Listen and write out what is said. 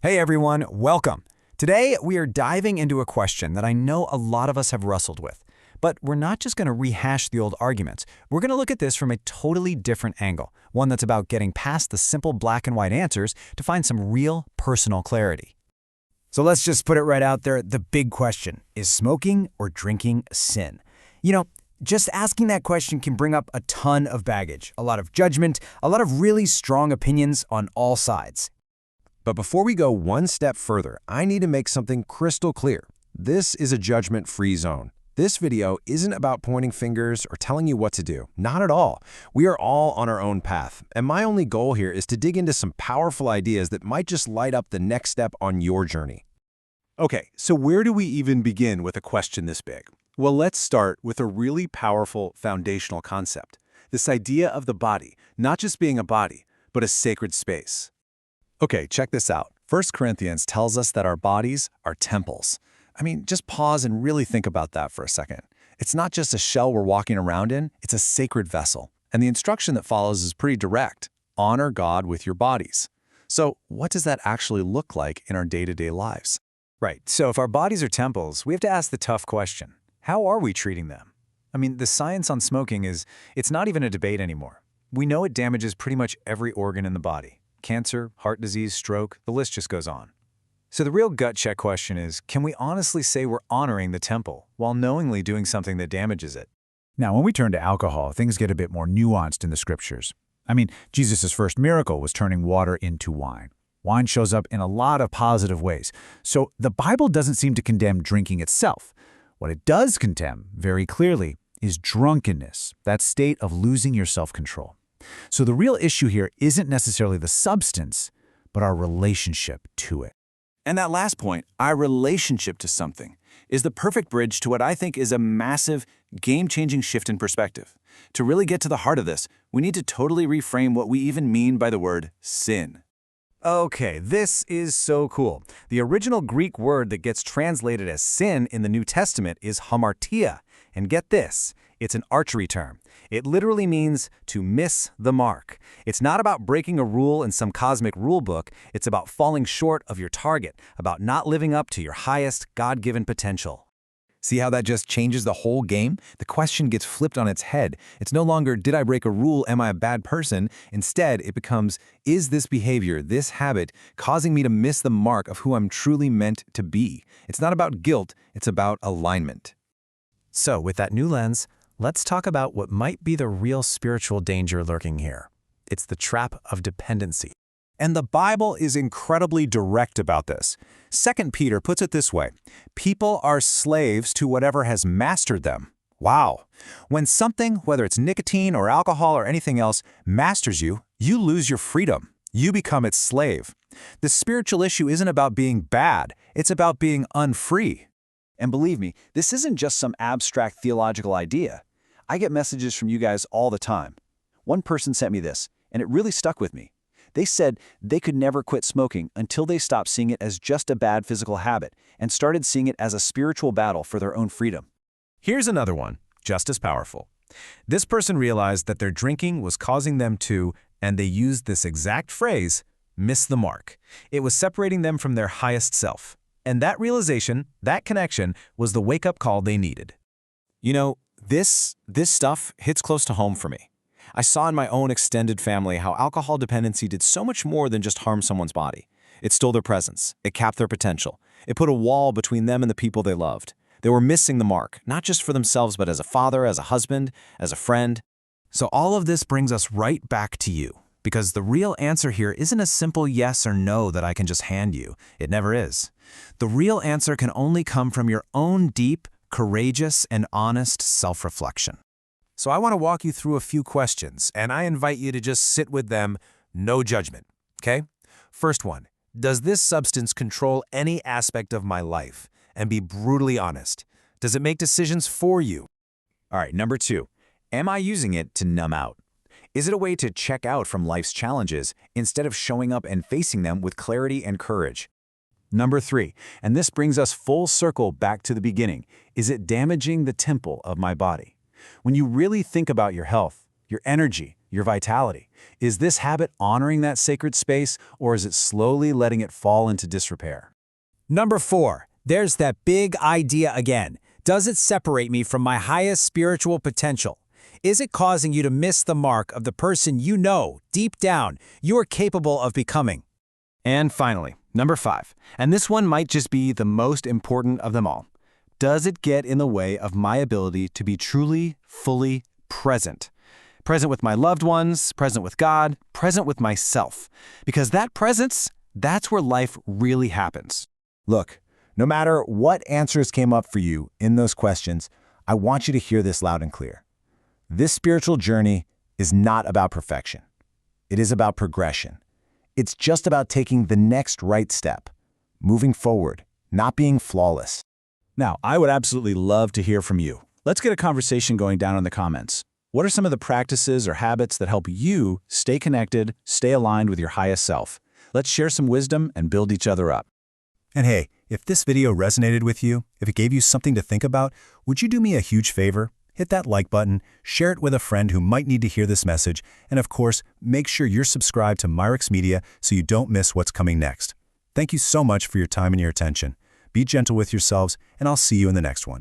Hey everyone, welcome. Today we are diving into a question that I know a lot of us have wrestled with. But we're not just going to rehash the old arguments. We're going to look at this from a totally different angle, one that's about getting past the simple black and white answers to find some real personal clarity. So let's just put it right out there, the big question, is smoking or drinking a sin? Just asking that question can bring up a ton of baggage, a lot of judgment, a lot of really strong opinions on all sides. But before we go one step further, I need to make something crystal clear. This is a judgment-free zone. This video isn't about pointing fingers or telling you what to do. Not at all. We are all on our own path, and my only goal here is to dig into some powerful ideas that might just light up the next step on your journey. Okay, so where do we even begin with a question this big? Well, let's start with a really powerful foundational concept. This idea of the body, not just being a body, but a sacred space. Okay, check this out. 1 Corinthians tells us that our bodies are temples. Just pause and really think about that for a second. It's not just a shell we're walking around in, it's a sacred vessel. And the instruction that follows is pretty direct. Honor God with your bodies. So what does that actually look like in our day-to-day lives? Right, so if our bodies are temples, we have to ask the tough question. How are we treating them? The science on smoking it's not even a debate anymore. We know it damages pretty much every organ in the body. Cancer, heart disease, stroke, the list just goes on. So the real gut check question is, can we honestly say we're honoring the temple while knowingly doing something that damages it? Now, when we turn to alcohol, things get a bit more nuanced in the scriptures. Jesus' first miracle was turning water into wine. Wine shows up in a lot of positive ways. So the Bible doesn't seem to condemn drinking itself. What it does condemn, very clearly, is drunkenness, that state of losing your self-control. So the real issue here isn't necessarily the substance, but our relationship to it. And that last point, our relationship to something, is the perfect bridge to what I think is a massive, game-changing shift in perspective. To really get to the heart of this, we need to totally reframe what we even mean by the word sin. Okay, this is so cool. The original Greek word that gets translated as sin in the New Testament is hamartia. And get this, it's an archery term. It literally means to miss the mark. It's not about breaking a rule in some cosmic rule book. It's about falling short of your target, about not living up to your highest God-given potential. See how that just changes the whole game? The question gets flipped on its head. It's no longer, did I break a rule? Am I a bad person? Instead, it becomes, is this behavior, this habit, causing me to miss the mark of who I'm truly meant to be? It's not about guilt, it's about alignment. So with that new lens, let's talk about what might be the real spiritual danger lurking here. It's the trap of dependency. And the Bible is incredibly direct about this. 2 Peter puts it this way, people are slaves to whatever has mastered them. Wow. When something, whether it's nicotine or alcohol or anything else, masters you, you lose your freedom. You become its slave. The spiritual issue isn't about being bad, it's about being unfree. And believe me, this isn't just some abstract theological idea. I get messages from you guys all the time. One person sent me this, and it really stuck with me. They said they could never quit smoking until they stopped seeing it as just a bad physical habit and started seeing it as a spiritual battle for their own freedom. Here's another one, just as powerful. This person realized that their drinking was causing them to, and they used this exact phrase, miss the mark. It was separating them from their highest self. And that realization, that connection, was the wake-up call they needed. This stuff hits close to home for me. I saw in my own extended family how alcohol dependency did so much more than just harm someone's body. It stole their presence. It capped their potential. It put a wall between them and the people they loved. They were missing the mark, not just for themselves, but as a father, as a husband, as a friend. So all of this brings us right back to you, because the real answer here isn't a simple yes or no that I can just hand you. It never is. The real answer can only come from your own deep, courageous, and honest self-reflection. So I want to walk you through a few questions, and I invite you to just sit with them, no judgment, okay? First one, does this substance control any aspect of my life? And be brutally honest. Does it make decisions for you? All right, number 2, am I using it to numb out? Is it a way to check out from life's challenges instead of showing up and facing them with clarity and courage? Number 3, and this brings us full circle back to the beginning, is it damaging the temple of my body? When you really think about your health, your energy, your vitality. Is this habit honoring that sacred space, or is it slowly letting it fall into disrepair? Number 4, there's that big idea again. Does it separate me from my highest spiritual potential? Is it causing you to miss the mark of the person you know, deep down, you are capable of becoming? And finally, number 5, and this one might just be the most important of them all. Does it get in the way of my ability to be truly, fully present? Present with my loved ones, present with God, present with myself. Because that presence, that's where life really happens. Look, no matter what answers came up for you in those questions, I want you to hear this loud and clear. This spiritual journey is not about perfection. It is about progression. It's just about taking the next right step, moving forward, not being flawless. Now, I would absolutely love to hear from you. Let's get a conversation going down in the comments. What are some of the practices or habits that help you stay connected, stay aligned with your highest self? Let's share some wisdom and build each other up. And hey, if this video resonated with you, if it gave you something to think about, would you do me a huge favor? Hit that like button, share it with a friend who might need to hear this message, and of course, make sure you're subscribed to Myrix Media so you don't miss what's coming next. Thank you so much for your time and your attention. Be gentle with yourselves, and I'll see you in the next one.